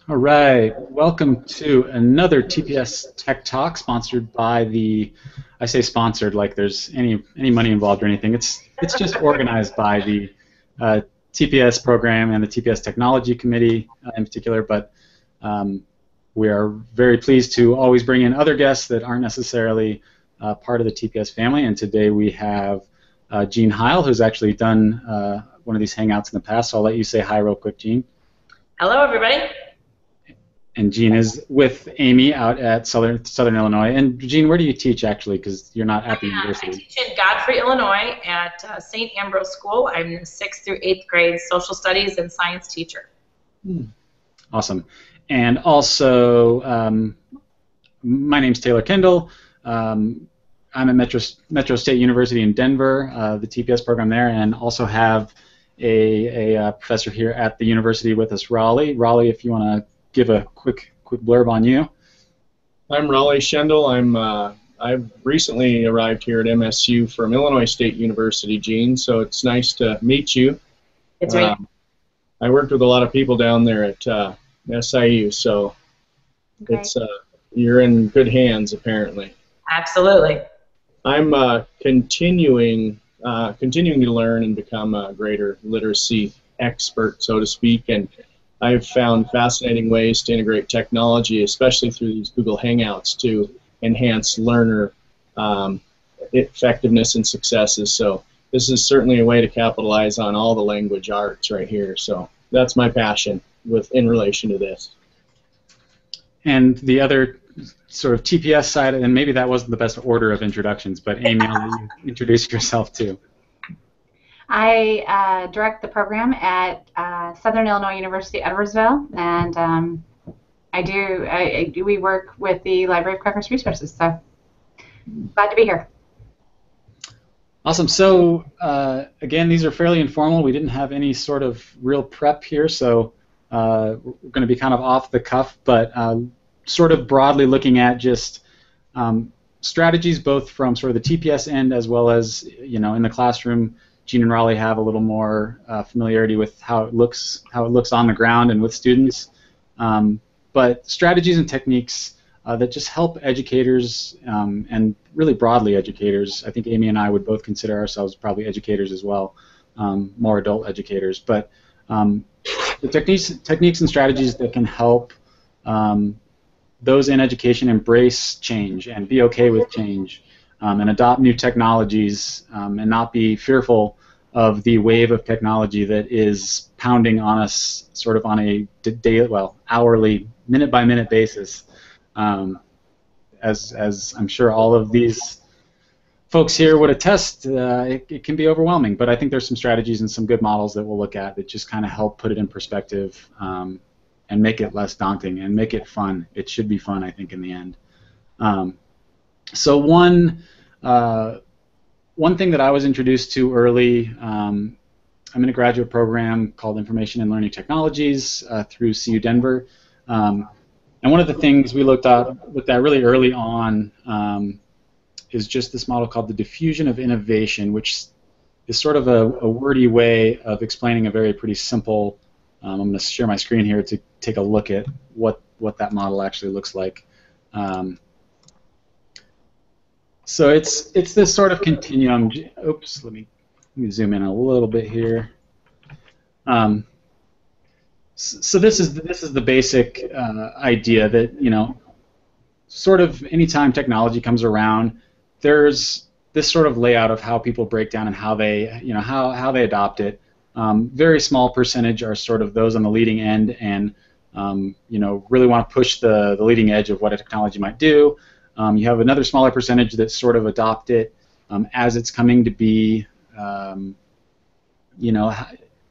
All right, welcome to another TPS Tech Talk sponsored by I say sponsored like there's any money involved or anything. It's just organized by the uh, TPS program and the TPS Technology Committee in particular. But we are very pleased to always bring in other guests that aren't necessarily part of the TPS family. And today we have Gene Heil, who's actually done one of these hangouts in the past. So I'll let you say hi real quick, Gene. Hello, everybody. And Gene is with Amy out at Southern Illinois. And Gene, where do you teach actually? Because you're not at the university. I teach in Godfrey, Illinois at St. Ambrose School. I'm the 6th through 8th grade social studies and science teacher. Awesome. And also, my name's Taylor Kendall. I'm at Metro State University in Denver, the TPS program there, and also have a professor here at the university with us, Raleigh. Raleigh, if you want to give a quick blurb on you. I'm Raleigh Schendel. I've recently arrived here at MSU from Illinois State University, Gene, so it's nice to meet you. It's right. I worked with a lot of people down there at SIU, so Okay. You're in good hands, apparently. Absolutely. I'm continuing to learn and become a greater literacy expert, so to speak, and I've found fascinating ways to integrate technology, especially through these Google Hangouts, to enhance learner effectiveness and successes. So this is certainly a way to capitalize on all the language arts right here. So that's my passion in relation to this. And the other sort of TPS side, and maybe that wasn't the best order of introductions, but Amy, I'll let you introduce yourself too. I direct the program at Southern Illinois University, Edwardsville, and we work with the Library of Congress Resources, so glad to be here. Awesome. So again, these are fairly informal. We didn't have any sort of real prep here, so we're going to be kind of off the cuff, but sort of broadly looking at just strategies both from sort of the TPS end as well as, you know, in the classroom. Gene and Raleigh have a little more familiarity with how it looks on the ground and with students. But strategies and techniques that just help educators and really broadly educators. I think Amy and I would both consider ourselves probably educators as well, more adult educators. But the techniques and strategies that can help those in education embrace change and be okay with change. And adopt new technologies and not be fearful of the wave of technology that is pounding on us sort of on a hourly, minute-by-minute basis. As I'm sure all of these folks here would attest, it can be overwhelming, but I think there's some strategies and some good models that we'll look at that just kind of help put it in perspective and make it less daunting and make it fun. It should be fun, I think, in the end. So one thing that I was introduced to early, I'm in a graduate program called Information and Learning Technologies through CU Denver, and one of the things we looked at really early on is just this model called the diffusion of innovation, which is sort of a wordy way of explaining a pretty simple. I'm going to share my screen here to take a look at what that model actually looks like. So it's this sort of continuum. Oops, let me zoom in a little bit here. So this is the basic idea that, you know, sort of anytime technology comes around, there's this sort of layout of how people break down and how they, you know, how they adopt it. Very small percentage are sort of those on the leading end and you know, really want to push the leading edge of what a technology might do. You have another smaller percentage that sort of adopt it as it's coming to be, you know,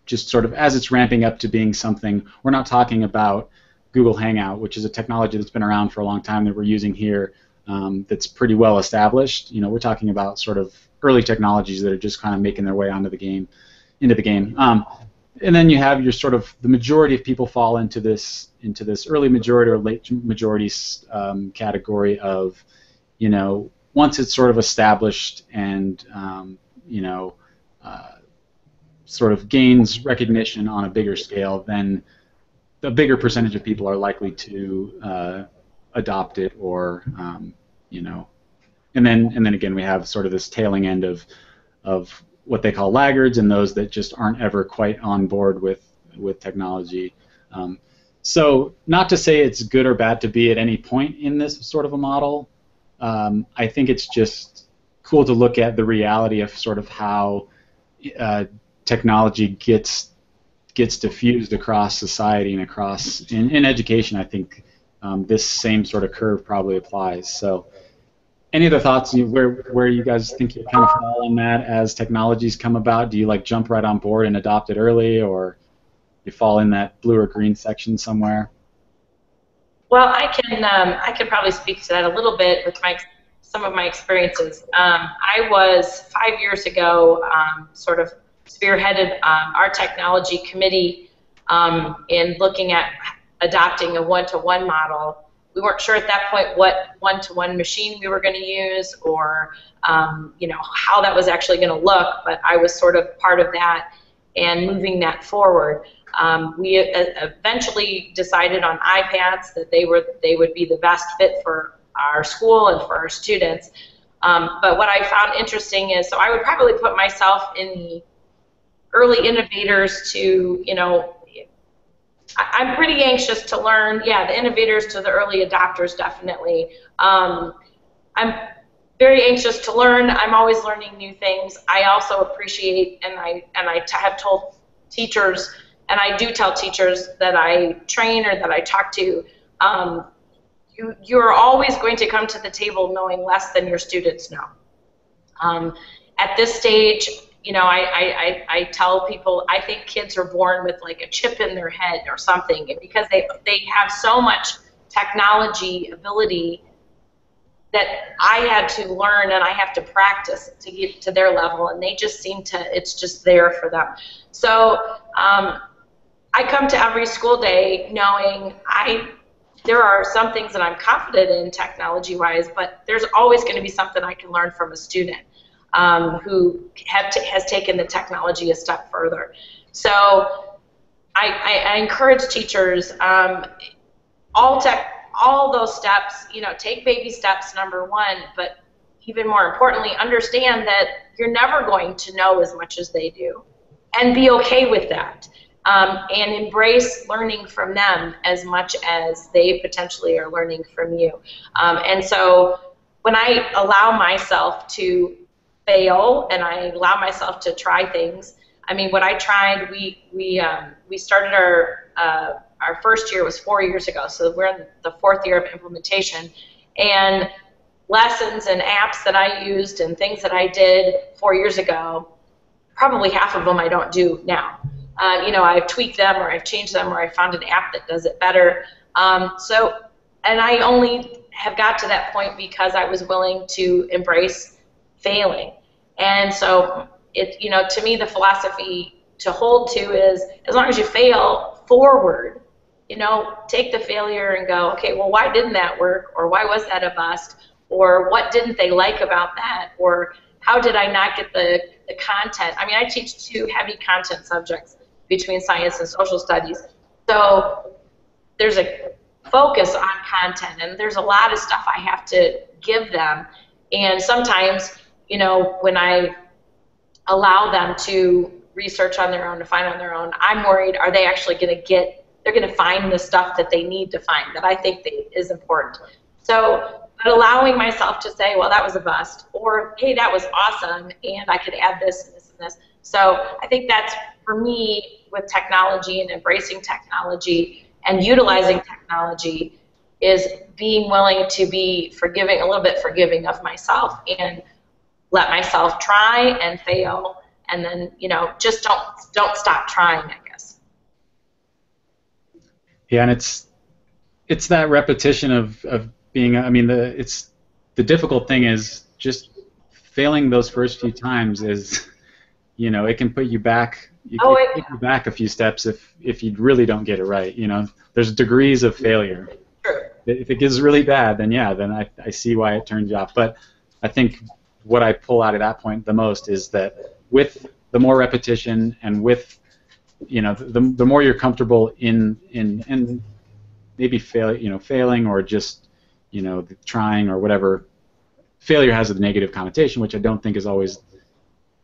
just sort of as it's ramping up to being something. We're not talking about Google Hangout, which is a technology that's been around for a long time that we're using here that's pretty well established. You know, we're talking about sort of early technologies that are just kind of making their way into the game. And then you have your sort of the majority of people fall into this early majority or late majority category of, you know, once it's sort of established and you know, sort of gains recognition on a bigger scale, then the bigger percentage of people are likely to adopt it, or you know, and then again we have sort of this tailing end of what they call laggards, and those that just aren't ever quite on board with technology. So not to say it's good or bad to be at any point in this sort of a model. I think it's just cool to look at the reality of sort of how technology gets diffused across society and across in education. I think this same sort of curve probably applies. So any other thoughts where you guys think you kind of fall on that as technologies come about? Do you like jump right on board and adopt it early, or you fall in that blue or green section somewhere? Well, I can probably speak to that a little bit with some of my experiences. I was 5 years ago sort of spearheaded our technology committee in looking at adopting a one-to-one model. We weren't sure at that point what one-to-one machine we were going to use, or you know, how that was actually going to look, but I was sort of part of that and moving that forward. We eventually decided on iPads that they would be the best fit for our school and for our students. But what I found interesting is, so I would probably put myself in the early innovators to, you know, I'm pretty anxious to learn. Yeah, the innovators to the early adopters, definitely. I'm very anxious to learn. I'm always learning new things. I also appreciate, and I have told teachers, and I do tell teachers that I train or that I talk to, you're always going to come to the table knowing less than your students know. At this stage, you know, I tell people I think kids are born with like a chip in their head or something, because they have so much technology ability that I had to learn and I have to practice to get to their level, and they just seem to, it's just there for them. So I come to every school day knowing there are some things that I'm confident in technology-wise, but there's always going to be something I can learn from a student who has taken the technology a step further. So I encourage teachers, all those steps, you know, take baby steps, number one, but even more importantly, understand that you're never going to know as much as they do, and be okay with that. And embrace learning from them as much as they potentially are learning from you. And so when I allow myself to fail and I allow myself to try things, I mean, what I tried, we started our first year was 4 years ago, so we're in the 4th year of implementation, and lessons and apps that I used and things that I did 4 years ago, probably half of them I don't do now. You know, I've tweaked them, or I've changed them, or I found an app that does it better. And I only have got to that point because I was willing to embrace failing. And so, you know, to me, the philosophy to hold to is, as long as you fail forward, you know, take the failure and go, okay, well, why didn't that work? Or why was that a bust? Or what didn't they like about that? Or how did I not get the content? I mean, I teach 2 heavy content subjects between science and social studies. So there's a focus on content, and there's a lot of stuff I have to give them. And sometimes, you know, when I allow them to research on their own, to find on their own, I'm worried, are they actually going to they're going to find the stuff that they need to find, that I think is important. So, but allowing myself to say, well, that was a bust, or hey, that was awesome, and I could add this and this and this. So I think that's, for me, with technology and embracing technology and utilizing technology, is being willing to be forgiving, a little bit forgiving of myself, and let myself try and fail, and then, you know, just don't stop trying, I guess. Yeah, and it's that repetition of being, I mean, the difficult thing is just failing those first few times is, you know, it can put you back. You can put you back a few steps if you really don't get it right. You know, there's degrees of failure. Sure. If it gets really bad, then yeah, then I see why it turns you off. But I think what I pull out at that point the most is that with the more repetition and with the more you're comfortable in maybe failing or just trying or whatever. Failure has a negative connotation, which I don't think is always,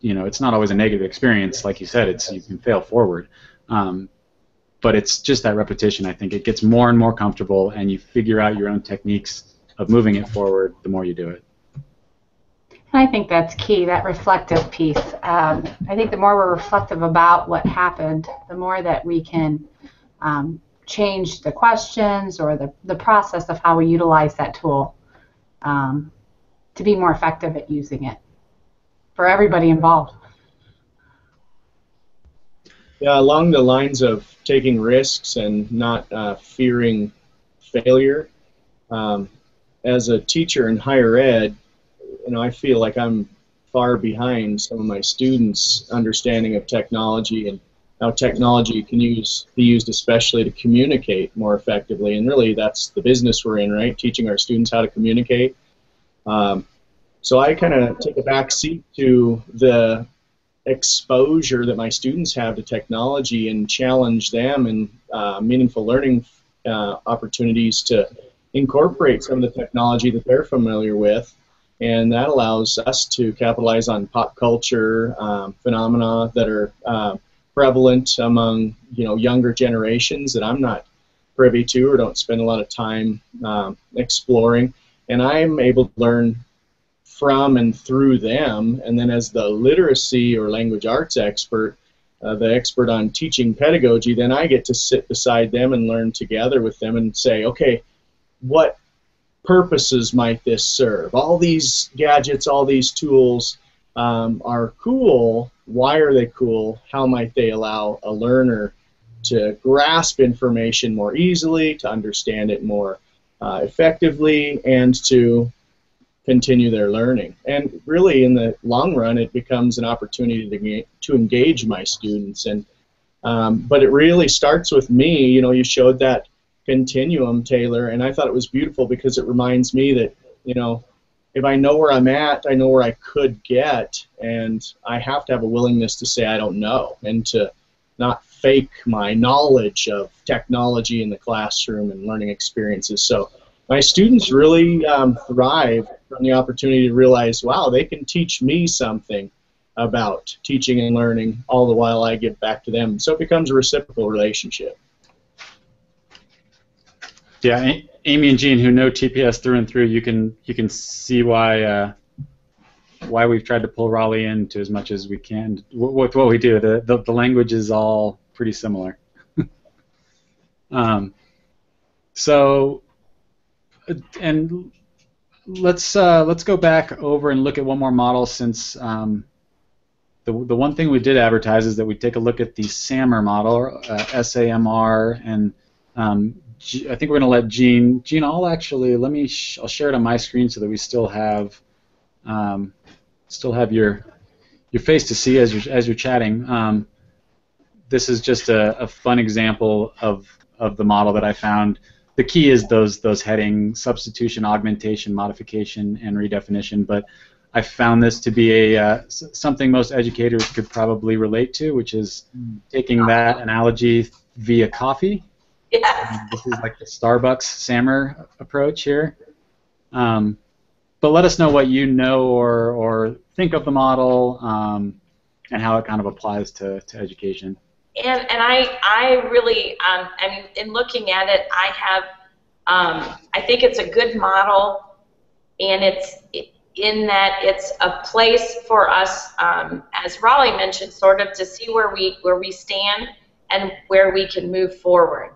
it's not always a negative experience. Like you said, you can fail forward. But it's just that repetition. I think it gets more and more comfortable, and you figure out your own techniques of moving it forward the more you do it. I think that's key, that reflective piece. I think the more we're reflective about what happened, the more that we can change the questions or the process of how we utilize that tool to be more effective at using it for everybody involved. Yeah, along the lines of taking risks and not fearing failure. As a teacher in higher ed, I feel like I'm far behind some of my students' understanding of technology and how technology can be used especially to communicate more effectively. And really, that's the business we're in, right? Teaching our students how to communicate. So I kind of take a back seat to the exposure that my students have to technology and challenge them in meaningful learning opportunities to incorporate some of the technology that they're familiar with, and that allows us to capitalize on pop culture phenomena that are prevalent among younger generations that I'm not privy to or don't spend a lot of time exploring, and I'm able to learn from and through them. And then as the literacy or language arts expert, the expert on teaching pedagogy, then I get to sit beside them and learn together with them and say, okay, what purposes might this serve? All these gadgets, all these tools are cool. Why are they cool? How might they allow a learner to grasp information more easily, to understand it more effectively, and to continue their learning? And really, in the long run, it becomes an opportunity to engage my students. And but it really starts with me. You showed that continuum, Taylor, and I thought it was beautiful because it reminds me that if I know where I'm at, I know where I could get, and I have to have a willingness to say I don't know and to not fake my knowledge of technology in the classroom and learning experiences. So my students really thrive from the opportunity to realize, wow, they can teach me something about teaching and learning, all the while I give back to them. So it becomes a reciprocal relationship. Yeah, Amy and Jean, who know TPS through and through, you can see why we've tried to pull Raleigh into as much as we can with what we do. The language is all pretty similar. So. And let's go back over and look at one more model, since the one thing we did advertise is that we take a look at the SAMR model, SAMR, and I think we're going to let Jean. I'll actually I'll share it on my screen so that we still have your face to see as you're chatting. This is just a fun example of the model that I found. The key is those heading: substitution, augmentation, modification, and redefinition. But I found this to be something most educators could probably relate to, which is taking that analogy via coffee. Yes. This is like the Starbucks SAMR approach here. But let us know what you know or think of the model and how it kind of applies to education. And I really, I mean, in looking at it, I think it's a good model, and it's in that it's a place for us, as Raleigh mentioned, sort of to see where we stand and where we can move forward.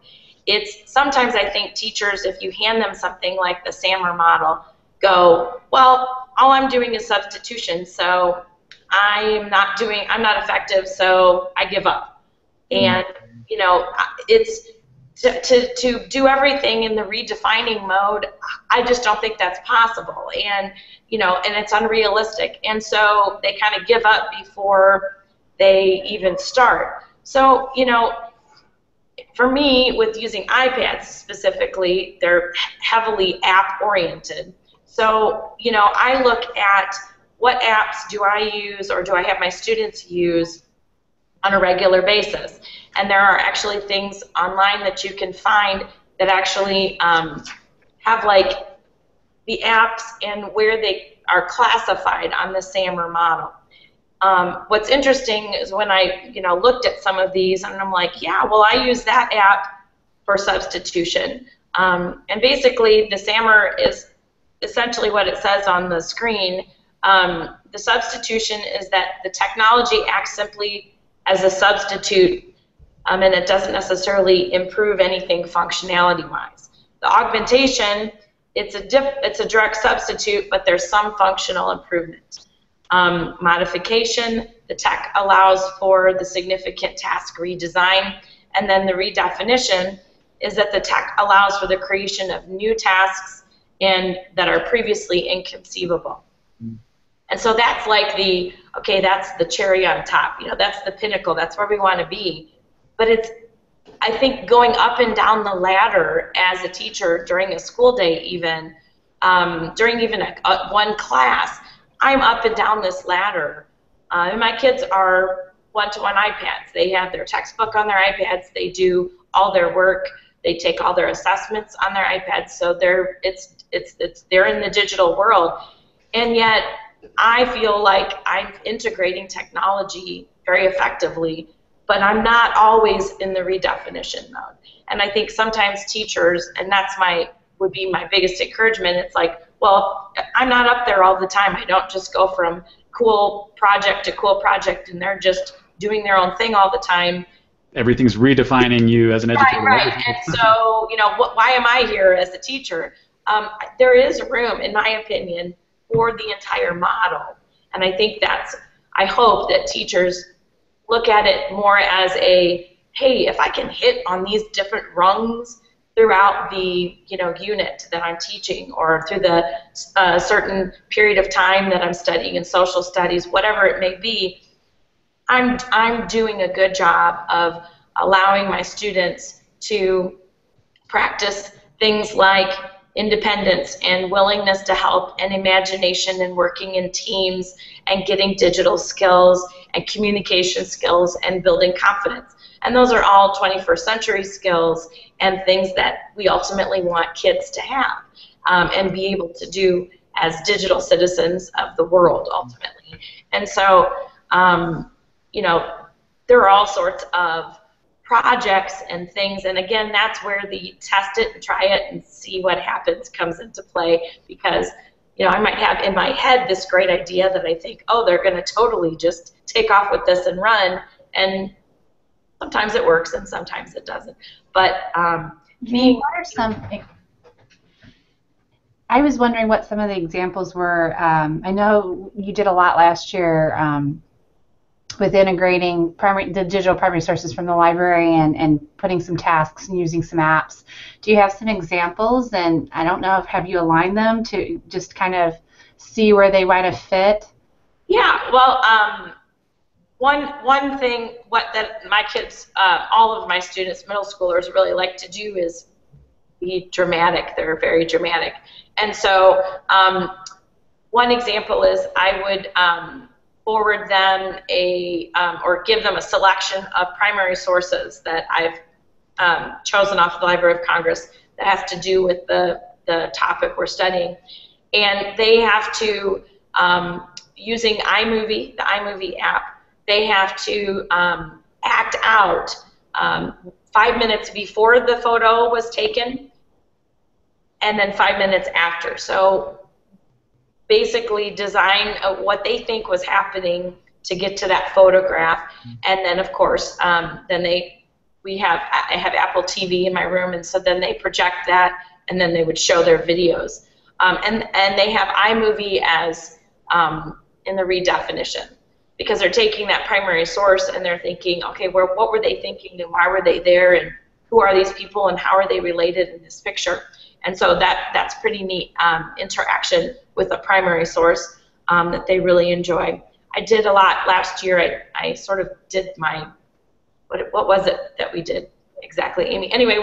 It's sometimes I think teachers, if you hand them something like the SAMR model, go, well, all I'm doing is substitution, so I'm not effective, so I give up. And it's to do everything in the redefining mode. I just don't think that's possible, and and it's unrealistic. And so they kind of give up before they even start. So for me, with using iPads specifically, they're heavily app-oriented. So, I look at what apps do I use or do I have my students use on a regular basis. And there are actually things online that you can find that actually have like the apps and where they are classified on the SAMR model. What's interesting is when I looked at some of these, and I'm like, yeah, well, I use that app for substitution. And basically, the SAMR is essentially what it says on the screen. The substitution is that the technology acts simply as a substitute, and it doesn't necessarily improve anything functionality-wise. The augmentation, it's a direct substitute, but there's some functional improvement. Modification, the tech allows for the significant task redesign, and then the redefinition is that the tech allows for the creation of new tasks and that are previously inconceivable. And so that's like okay, that's the cherry on top. That's the pinnacle. That's where we want to be. But it's, I think, going up and down the ladder as a teacher during a school day, even during even one class, I'm up and down this ladder. And my kids are one-to-one iPads. They have their textbook on their iPads. They do all their work. They take all their assessments on their iPads. So they're in the digital world. And yet, I feel like I'm integrating technology very effectively, but I'm not always in the redefinition mode. And I think sometimes teachers, and would be my biggest encouragement, it's like, well, I'm not up there all the time. I don't just go from cool project to cool project, and they're just doing their own thing all the time. Everything's redefining you as an educator. Right. And so, why am I here as a teacher? There is room, in my opinion, for the entire model. And I think I hope that teachers look at it more as hey, if I can hit on these different rungs throughout the unit that I'm teaching, or through the certain period of time that I'm studying in social studies, whatever it may be, I'm doing a good job of allowing my students to practice things like independence and willingness to help and imagination and working in teams and getting digital skills and communication skills and building confidence. And those are all 21st century skills and things that we ultimately want kids to have and be able to do as digital citizens of the world ultimately. And so, there are all sorts of projects and things, and again, that's where the test it and try it and see what happens comes into play, because I might have in my head this great idea that I think, oh, they're going to totally just take off with this and run, and sometimes it works and sometimes it doesn't. But what are some? I was wondering what some of the examples were. I know you did a lot last year with integrating the digital primary sources from the library and putting some tasks and using some apps. Do you have some examples? And I don't know, have you aligned them to just kind of see where they might have fit? Yeah, well, one thing that my kids, all of my students, middle schoolers, really like to do is be dramatic. They're very dramatic. And so one example is I would forward them or give them a selection of primary sources that I've chosen off the Library of Congress that has to do with the topic we're studying. And they have to, using iMovie, the iMovie app, they have to act out 5 minutes before the photo was taken and then 5 minutes after. So basically design what they think was happening to get to that photograph, and then of course I have Apple TV in my room, and so then they project that, and then they would show their videos, and they have iMovie as in the redefinition, because they're taking that primary source and they're thinking, okay, what were they thinking and why were they there and who are these people and how are they related in this picture? And so that's pretty neat interaction with a primary source that they really enjoy. I did a lot last year. I sort of did what was it that we did exactly, Amy? Anyway,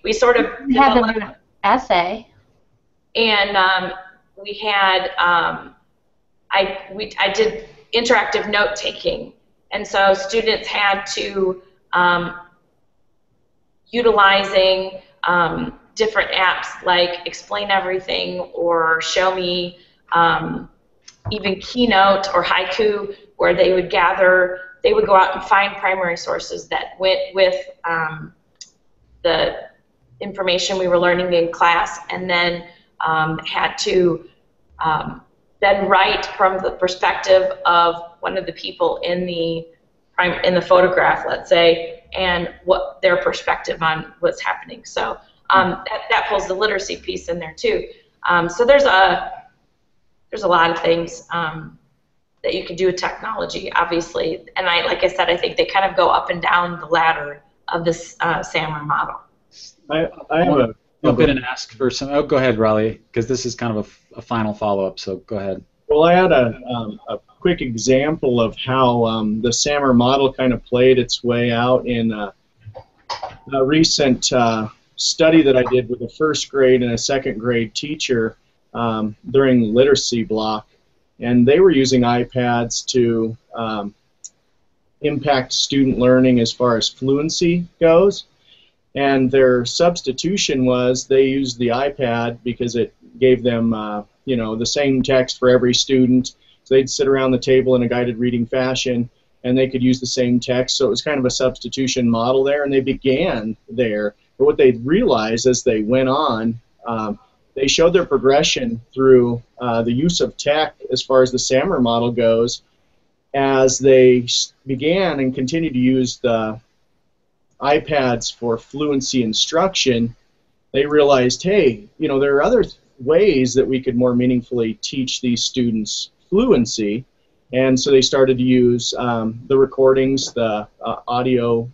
we sort of had an essay, and we had I did interactive note taking, and so students had to utilizing different apps like Explain Everything or Show Me, even Keynote or Haiku, where they would go out and find primary sources that went with the information we were learning in class, and then had to then write from the perspective of one of the people in the photograph, let's say, and what their perspective on what's happening. So that pulls the literacy piece in there too. So there's a lot of things that you can do with technology, obviously, and like I said, I think they kind of go up and down the ladder of this SAMR model. I have a jump in and ask for some. Oh, go ahead, Raleigh, because this is kind of a final follow-up. So go ahead. Well, I had a quick example of how the SAMR model kind of played its way out in a recent study that I did with a first grade and a second grade teacher during literacy block, and they were using iPads to impact student learning as far as fluency goes. And their substitution was they used the iPad because it gave them, the same text for every student. So they'd sit around the table in a guided reading fashion, and they could use the same text. So it was kind of a substitution model there, and they began there. But what they realized as they went on, they showed their progression through the use of tech as far as the SAMR model goes, as they began and continued to use the iPads for fluency instruction. They realized, hey, there are other ways that we could more meaningfully teach these students fluency, and so they started to use the recordings, the audio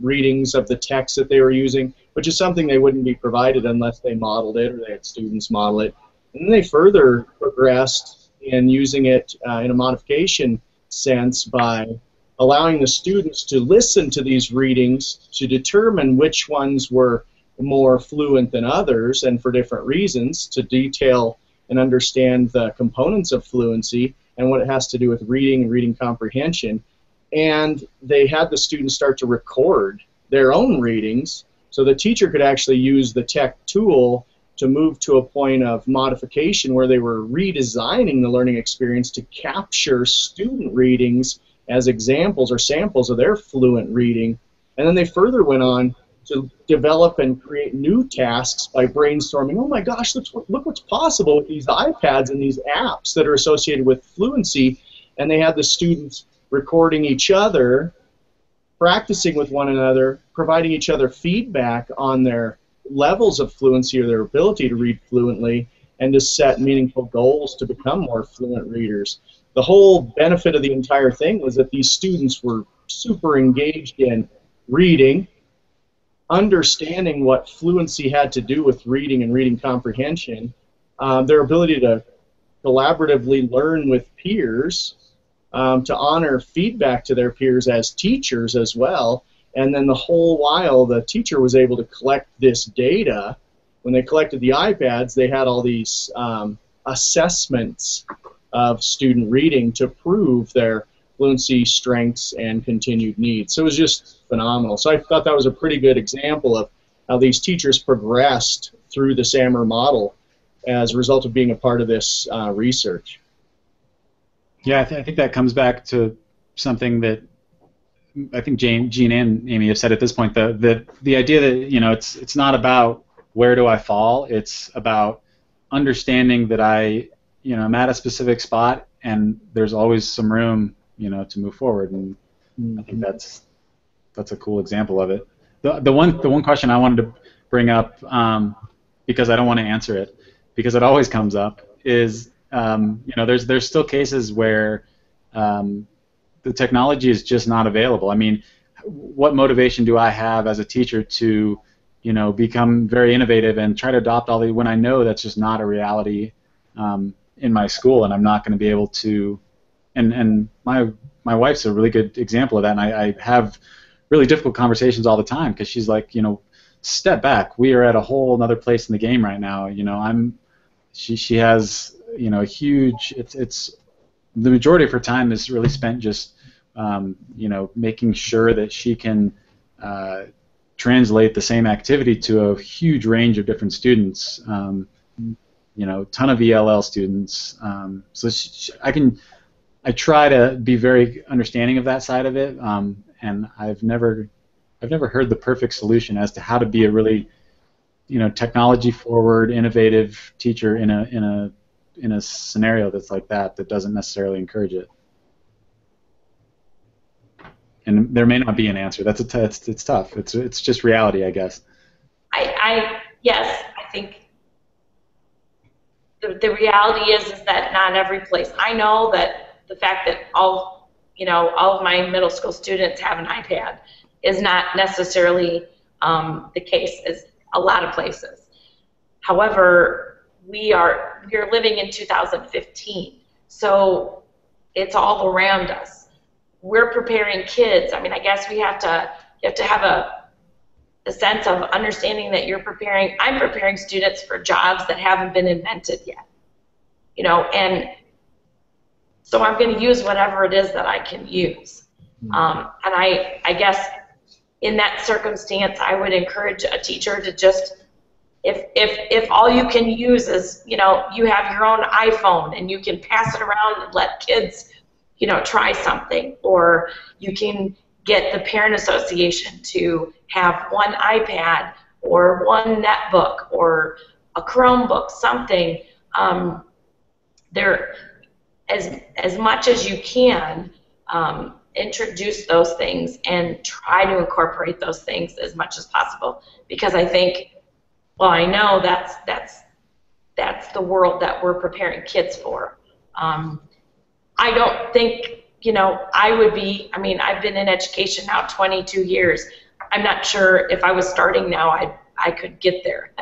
readings of the text that they were using, which is something they wouldn't be provided unless they modeled it or they had students model it. And then they further progressed in using it in a modification sense by allowing the students to listen to these readings to determine which ones were more fluent than others, and for different reasons, to detail and understand the components of fluency and what it has to do with reading and reading comprehension. And they had the students start to record their own readings, so the teacher could actually use the tech tool to move to a point of modification where they were redesigning the learning experience to capture student readings as examples or samples of their fluent reading. And then they further went on to develop and create new tasks by brainstorming, oh my gosh, look what's possible with these iPads and these apps that are associated with fluency. And they had the students recording each other, practicing with one another, providing each other feedback on their levels of fluency or their ability to read fluently, and to set meaningful goals to become more fluent readers. The whole benefit of the entire thing was that these students were super engaged in reading, understanding what fluency had to do with reading and reading comprehension, their ability to collaboratively learn with peers, to honor feedback to their peers as teachers as well, and then the whole while the teacher was able to collect this data. When they collected the iPads, they had all these assessments of student reading to prove their fluency strengths and continued needs. So it was just phenomenal. So I thought that was a pretty good example of how these teachers progressed through the SAMR model as a result of being a part of this research. Yeah, I think that comes back to something that I think Jean and Amy have said at this point. The idea that it's not about where do I fall. It's about understanding that I'm at a specific spot and there's always some room to move forward. And I think that's a cool example of it. The one question I wanted to bring up, because I don't want to answer it, because it always comes up, is there's still cases where the technology is just not available. I mean, what motivation do I have as a teacher to become very innovative and try to adopt all when I know that's just not a reality in my school, and I'm not going to be able to. And my wife's a really good example of that, and I have really difficult conversations all the time because she's like, step back. We are at a whole another place in the game right now. She has a huge. It's the majority of her time is really spent just making sure that she can translate the same activity to a huge range of different students. You know, ton of ELL students. So I try to be very understanding of that side of it, and I've never heard the perfect solution as to how to be a really, you know, technology forward, innovative teacher in a scenario that's like that doesn't necessarily encourage it. And there may not be an answer. It's tough. It's just reality, I guess. Yes, I think the reality is that not every place. I know that the fact that all of my middle school students have an iPad is not necessarily the case as a lot of places. However, we're living in 2015, so it's all around us. We're preparing kids. I mean, I guess you have to have a sense of understanding that I'm preparing students for jobs that haven't been invented yet, you know, and so I'm going to use whatever it is that I can use. And I guess in that circumstance, I would encourage a teacher to just, if all you can use is, you know, you have your own iPhone and you can pass it around and let kids, you know, try something, or you can get the parent association to have one iPad or one netbook or a Chromebook, something. As much as you can, introduce those things and try to incorporate those things as much as possible, because I think, well, I know that's the world that we're preparing kids for. I don't think, you know, I mean, I've been in education now 22 years. I'm not sure if I was starting now, I could get there.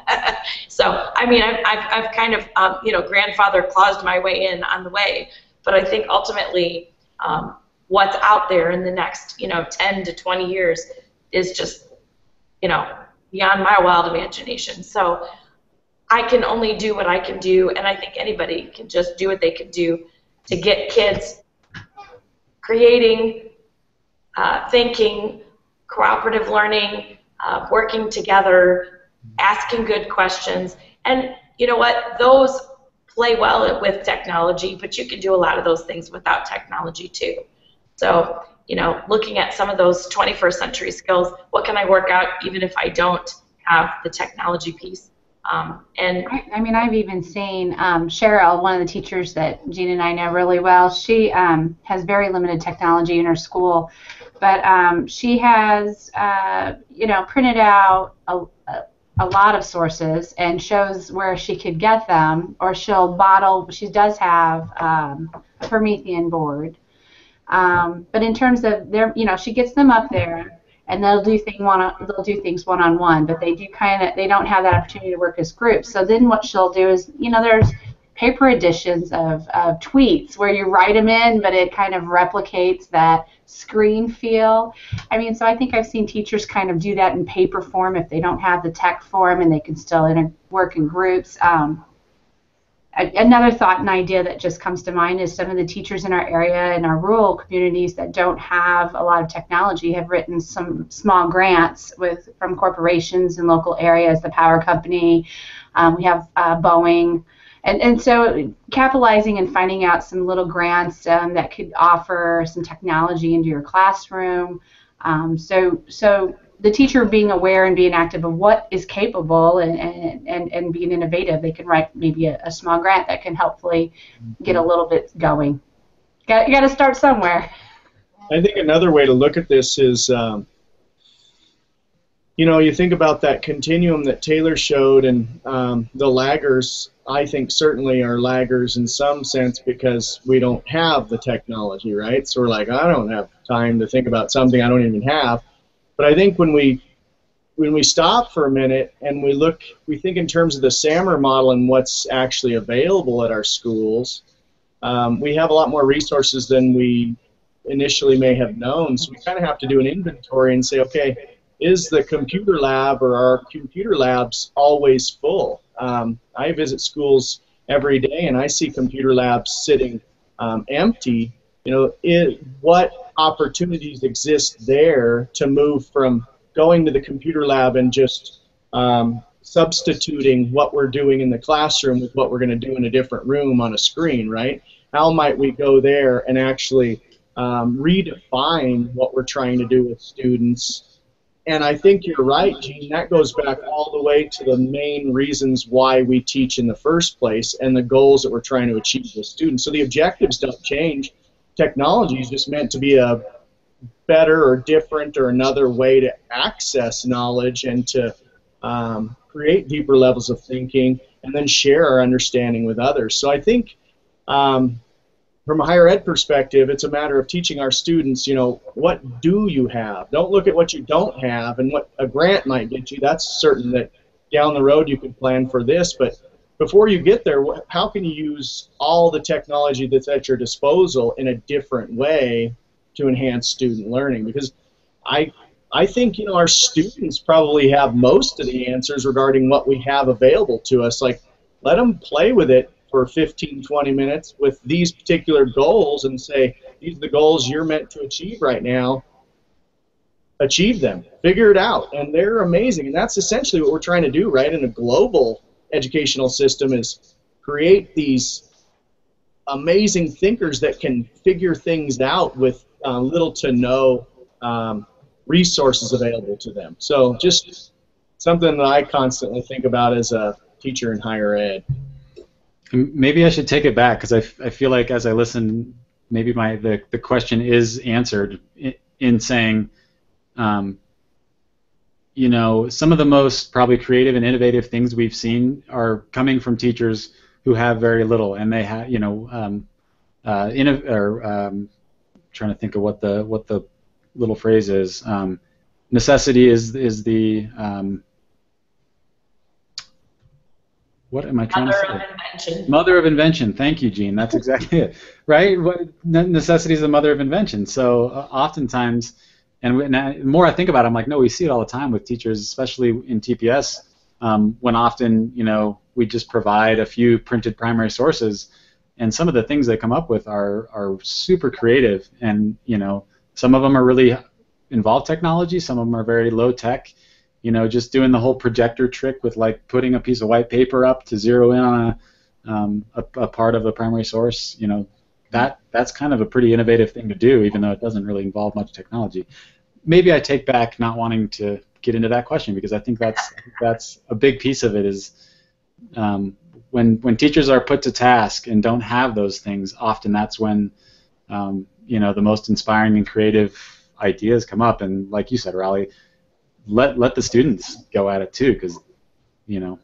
So, I mean, I've kind of, you know, grandfather claused my way in on the way, but I think ultimately what's out there in the next, you know, 10 to 20 years is just, you know, beyond my wild imagination. So I can only do what I can do, and I think anybody can just do what they can do to get kids creating, thinking, cooperative learning, working together, asking good questions. And you know what? Those play well with technology, but you can do a lot of those things without technology too. So, you know, looking at some of those 21st century skills, what can I work out even if I don't have the technology piece? And I mean, I've even seen Cheryl, one of the teachers that Gina and I know really well. She has very limited technology in her school, but she has, you know, printed out a lot of sources and shows where she could get them, or she'll bottle. She does have a Promethean board, but in terms of their, you know, she gets them up there. And they'll do things one-on-one, but they don't have that opportunity to work as groups. So then what she'll do is, you know, there's paper editions of tweets where you write them in, but it kind of replicates that screen feel. I mean, so I think I've seen teachers kind of do that in paper form if they don't have the tech form, and they can still work in groups. Another thought and idea that just comes to mind is some of the teachers in our area, in our rural communities that don't have a lot of technology, have written some small grants from corporations in local areas, the power company, we have Boeing, and so capitalizing and finding out some little grants that could offer some technology into your classroom. So the teacher being aware and being active of what is capable and being innovative, they can write maybe a small grant that can hopefully get a little bit going. You got to start somewhere. I think another way to look at this is, you know, you think about that continuum that Taylor showed, and the laggers, I think, certainly are laggers in some sense because we don't have the technology, right? So we're like, I don't have time to think about something I don't even have. But I think when we stop for a minute and we think in terms of the SAMR model and what's actually available at our schools, we have a lot more resources than we initially may have known. So we kind of have to do an inventory and say, okay, is the computer lab or our computer labs always full? I visit schools every day and I see computer labs sitting empty. You know, what opportunities exist there to move from going to the computer lab and just substituting what we're doing in the classroom with what we're going to do in a different room on a screen, right? How might we go there and actually redefine what we're trying to do with students? And I think you're right, Gene. That goes back all the way to the main reasons why we teach in the first place and the goals that we're trying to achieve with students. So the objectives don't change. Technology is just meant to be a better or different or another way to access knowledge and to create deeper levels of thinking and then share our understanding with others. So I think from a higher ed perspective, it's a matter of teaching our students, you know, what do you have? Don't look at what you don't have and what a grant might get you. That's certain that down the road you can plan for this, but before you get there, how can you use all the technology that's at your disposal in a different way to enhance student learning? Because I think, you know, our students probably have most of the answers regarding what we have available to us. Like, let them play with it for 15, 20 minutes with these particular goals and say, these are the goals you're meant to achieve right now. Achieve them. Figure it out. And they're amazing. And that's essentially what we're trying to do, right, in a global educational system, is create these amazing thinkers that can figure things out with little to no resources available to them. So just something that I constantly think about as a teacher in higher ed. Maybe I should take it back, because I feel like as I listen, maybe the question is answered in saying, you know, some of the most probably creative and innovative things we've seen are coming from teachers who have very little, and they have, you know, trying to think of what the little phrase is. Necessity is the what am I trying to say? Mother of invention. Mother of invention. Thank you, Gene. That's exactly it. Right? Necessity is the mother of invention. So oftentimes, and the more I think about it, I'm like, no, we see it all the time with teachers, especially in TPS, when often, you know, we just provide a few printed primary sources, and some of the things they come up with are super creative, and, you know, some of them are really involve technology, some of them are very low tech. You know, just doing the whole projector trick with, like, putting a piece of white paper up to zero in on a part of a primary source. You know, that's kind of a pretty innovative thing to do, even though it doesn't really involve much technology. Maybe I take back not wanting to get into that question, because I think that's a big piece of it is when teachers are put to task and don't have those things, often that's when you know, the most inspiring and creative ideas come up. And like you said, Raleigh, let the students go at it too, because, you know,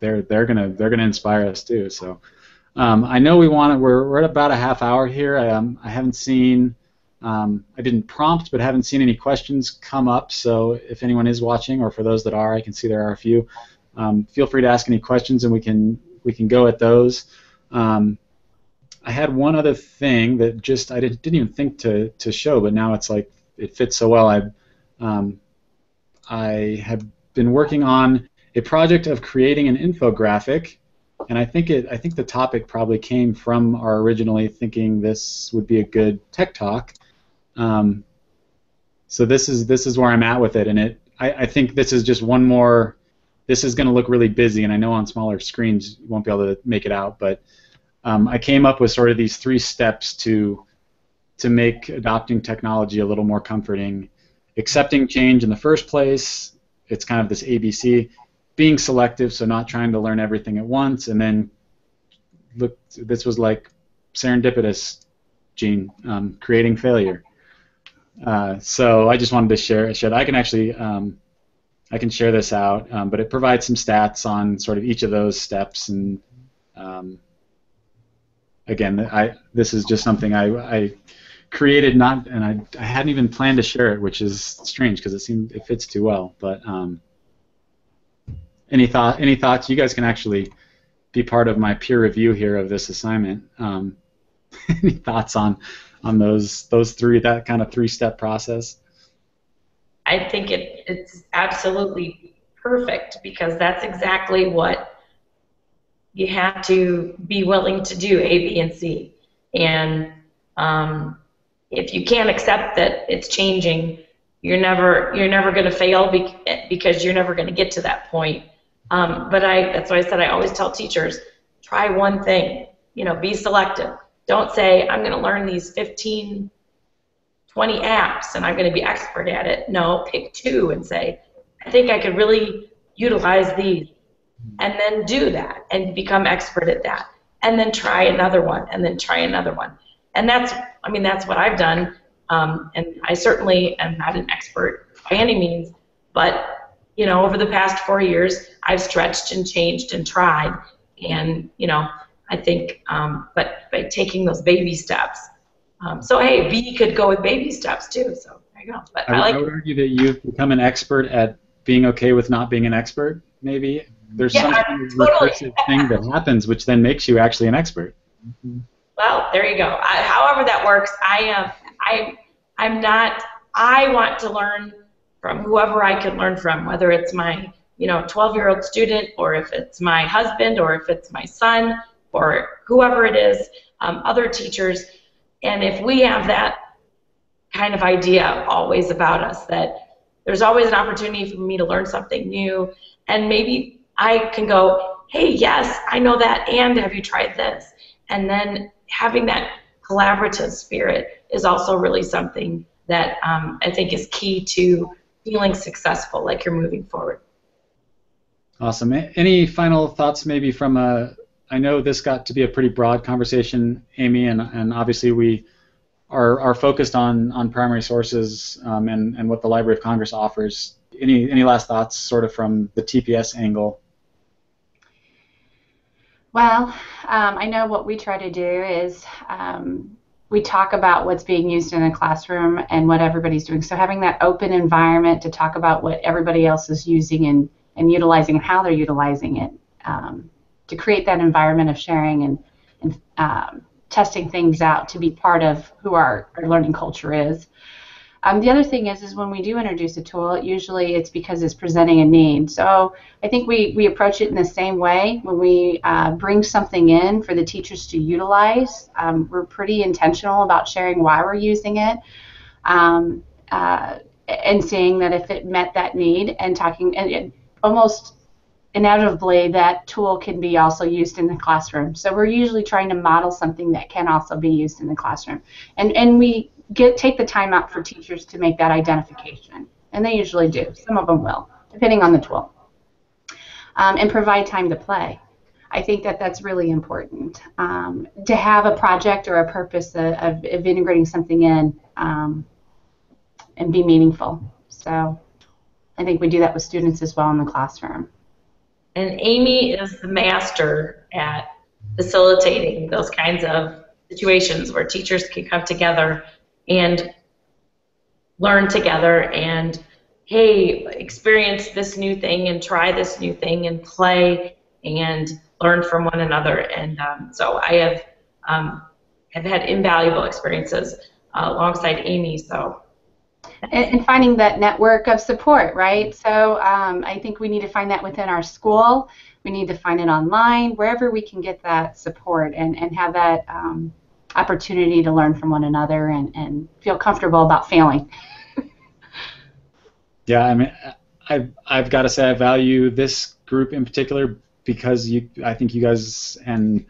they're gonna inspire us too. So I know we're at about a half hour here. I haven't seen I didn't prompt, but haven't seen any questions come up. So if anyone is watching, or for those that are, I can see there are a few. Feel free to ask any questions, and we can go at those. I had one other thing that just I didn't even think to show, but now it's like it fits so well. I have been working on a project of creating an infographic, and I think the topic probably came from our originally thinking this would be a good tech talk. So this is where I'm at with it, and I think this is just one more. This is going to look really busy, and I know on smaller screens you won't be able to make it out, but I came up with sort of these 3 steps to make adopting technology a little more comforting. Accepting change in the first place, it's kind of this ABC. Being selective, so not trying to learn everything at once, and then look, this was like serendipitous, Gene, creating failure. So I just wanted to share it. I can actually I can share this out, but it provides some stats on sort of each of those steps, and again, this is just something I created, and I hadn't even planned to share it, which is strange because it fits too well. But any thoughts? You guys can actually be part of my peer review here of this assignment. Any thoughts on those 3, that kind of 3-step process? I think it's absolutely perfect, because that's exactly what you have to be willing to do, A, B, and C. And if you can't accept that it's changing, you're never going to fail because you're never going to get to that point. But that's why I said I always tell teachers, try one thing. Be selective. Don't say, I'm going to learn these 15, 20 apps and I'm going to be expert at it. No, pick 2 and say, I think I could really utilize these. And then do that and become expert at that. And then try another one and then try another one. And that's what I've done. And I certainly am not an expert by any means, but over the past 4 years, I've stretched and changed and tried, and I think, but by taking those baby steps. So hey, B could go with baby steps too. So there you go. But I would argue that you've become an expert at being okay with not being an expert. Maybe there's some kind of recursive thing that happens, which then makes you actually an expert. Mm-hmm. Well, there you go. However that works, I'm not. I want to learn from whoever I can learn from, whether it's my 12-year-old student, or if it's my husband, or if it's my son, or whoever it is, other teachers. And if we have that kind of idea always about us, that there's always an opportunity for me to learn something new, and maybe I can go, hey, yes, I know that, and have you tried this? And then having that collaborative spirit is also really something that I think is key to feeling successful, like you're moving forward. Awesome. Any final thoughts maybe from I know this got to be a pretty broad conversation, Amy, and obviously we are focused on primary sources and what the Library of Congress offers. Any last thoughts sort of from the TPS angle? Well, I know what we try to do is we talk about what's being used in a classroom and what everybody's doing. So having that open environment to talk about what everybody else is using and utilizing and how they're utilizing it, to create that environment of sharing and testing things out to be part of who our learning culture is. The other thing is when we do introduce a tool, usually it's because it's presenting a need. So I think we approach it in the same way. When we bring something in for the teachers to utilize, we're pretty intentional about sharing why we're using it, and seeing that if it met that need, and talking, and almost inevitably that tool can be also used in the classroom. So we're usually trying to model something that can also be used in the classroom. And we take the time out for teachers to make that identification, and they usually do. Some of them will, depending on the tool. And provide time to play. I think that's really important. To have a project or a purpose of integrating something in and be meaningful. So I think we do that with students as well in the classroom. And Amy is the master at facilitating those kinds of situations where teachers can come together and learn together and, hey, experience this new thing and try this new thing and play and learn from one another. And so I have had invaluable experiences alongside Amy. So. And finding that network of support, right? So I think we need to find that within our school. We need to find it online, wherever we can get that support and have that opportunity to learn from one another and feel comfortable about failing. Yeah, I mean, I've got to say I value this group in particular because I think you guys and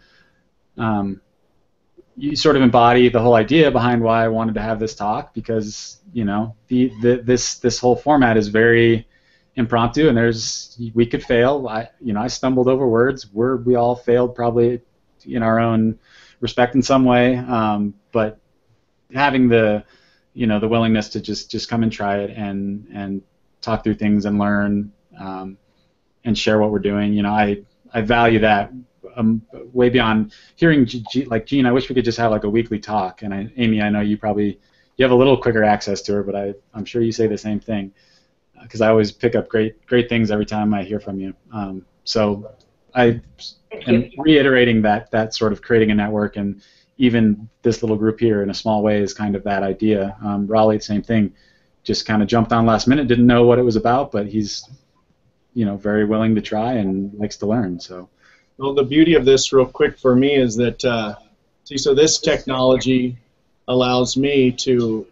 you sort of embody the whole idea behind why I wanted to have this talk, because this whole format is very impromptu, and we could fail. I stumbled over words. We all failed probably in our own respect in some way, but having the willingness to just come and try it and talk through things and learn and share what we're doing. I value that way beyond hearing like Jean. I wish we could just have like a weekly talk. And Amy, I know you have a little quicker access to her, but I'm sure you say the same thing, because I always pick up great things every time I hear from you. So I am reiterating that sort of creating a network, and even this little group here in a small way is kind of that idea. Raleigh, same thing, just kind of jumped on last minute, didn't know what it was about, but he's very willing to try and likes to learn. So. Well, the beauty of this, real quick for me, is that so this technology allows me to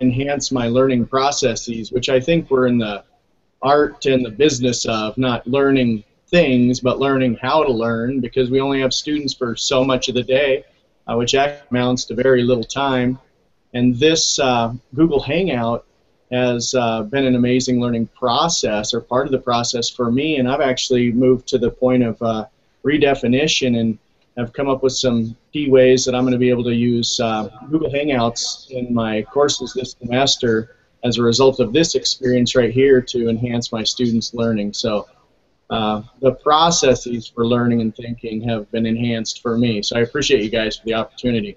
enhance my learning processes, which I think we're in the art and the business of not learning things, but learning how to learn, because we only have students for so much of the day, which actually amounts to very little time. And this Google Hangout has been an amazing learning process, or part of the process for me, and I've actually moved to the point of redefinition, and have come up with some key ways that I'm going to be able to use Google Hangouts in my courses this semester as a result of this experience right here to enhance my students' learning. So the processes for learning and thinking have been enhanced for me. So I appreciate you guys for the opportunity.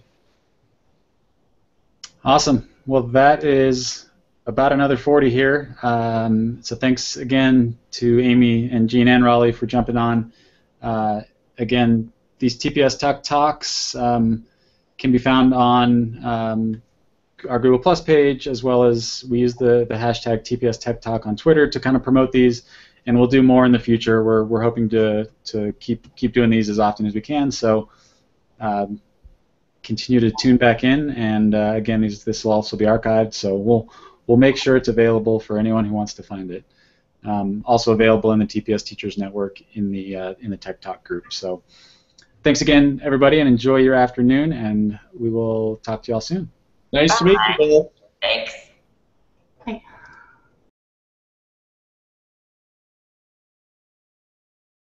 Awesome. Well, that is about another 40 here. So thanks again to Amy and Jean and Raleigh for jumping on. Again, these TPS Tech Talks can be found on our Google Plus page, as well as we use the hashtag TPS Tech Talk on Twitter to kind of promote these, and we'll do more in the future. We're hoping to keep doing these as often as we can. So continue to tune back in, and again, this will also be archived, so we'll make sure it's available for anyone who wants to find it. Also available in the TPS Teachers Network in the Tech Talk group. So thanks again, everybody, and enjoy your afternoon, and we will talk to you all soon. Nice to meet you, Bill. Thanks. Hey.